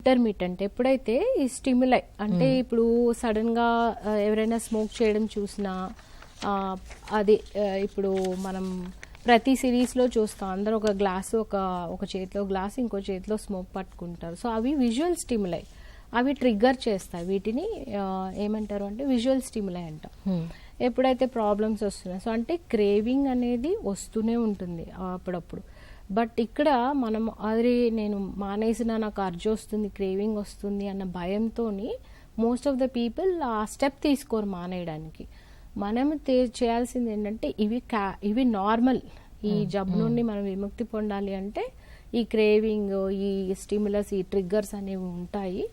Intermediate ఎప్పుడైతే ఈ stimuli అంటే ఇప్పుడు సడన్ గా ఎవరైనా స్మోక్ చేయడం చూసినా అది ఇప్పుడు మనం ప్రతి సిరీస్ లో చూస్తాం, అందరూ ఒక గ్లాస్ ఒక చేతిలో గ్లాస్ ఇంకో చేతిలో స్మోక్ పట్టుకుంటారు. సో అవి విజువల్ స్టిమ్యులై, అవి ట్రిగ్గర్ చేస్తాయి. వీటిని ఏమంటారు అంటే విజువల్ స్టిమ్యులై అంటాం. ఎప్పుడైతే ప్రాబ్లమ్స్ వస్తున్నాయి, సో అంటే క్రేవింగ్ అనేది వస్తూనే ఉంటుంది అప్పుడప్పుడు. బట్ ఇక్కడ మనం అది నేను మానేసిన నాకు అర్జు వస్తుంది, క్రేవింగ్ వస్తుంది అన్న భయంతో మోస్ట్ ఆఫ్ ద పీపుల్ ఆ స్టెప్ తీసుకోరు మానేయడానికి. మనం చేయాల్సింది ఏంటంటే ఇవి నార్మల్. ఈ జబ్బు నుండి మనం విముక్తి పొందాలి అంటే ఈ క్రేవింగ్, ఈ స్టిమ్యులస్, ఈ ట్రిగ్గర్స్ అనేవి ఉంటాయి.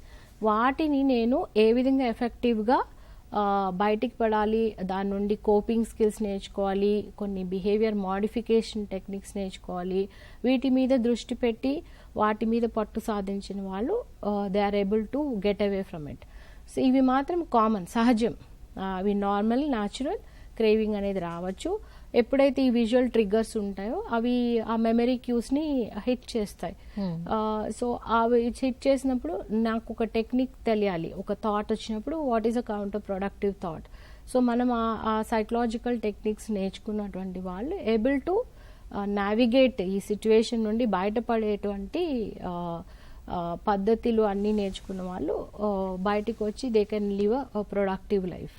వాటిని నేను ఏ విధంగా ఎఫెక్టివ్గా బయటికి పడాలి, దాని నుండి కోపింగ్ స్కిల్స్ నేర్చుకోవాలి, కొన్ని బిహేవియర్ మోడిఫికేషన్ టెక్నిక్స్ నేర్చుకోవాలి, వీటి మీద దృష్టి పెట్టి వాటి మీద పట్టు సాధించిన వాళ్ళు they are able to get away from it. So ఇవి మాత్రం కామన్, సహజం. అవి నార్మల్, న్యాచురల్. క్రేవింగ్ అనేది రావచ్చు. ఎప్పుడైతే ఈ విజువల్ ట్రిగ్గర్స్ ఉంటాయో అవి ఆ మెమరీ క్యూస్ ని హిట్ చేస్తాయి. సో అవి హిట్ చేసినప్పుడు నాకు ఒక టెక్నిక్ తెలియాలి. ఒక థాట్ వచ్చినప్పుడు what is a counter productive thought. So మనం ఆ సైకలాజికల్ టెక్నిక్స్ నేర్చుకున్నటువంటి వాళ్ళు ఏబుల్ టు నావిగేట్, ఈ సిచ్యువేషన్ నుండి బయటపడేటువంటి పద్ధతులు అన్నీ నేర్చుకున్న వాళ్ళు బయటకు వచ్చి they can live a productive life.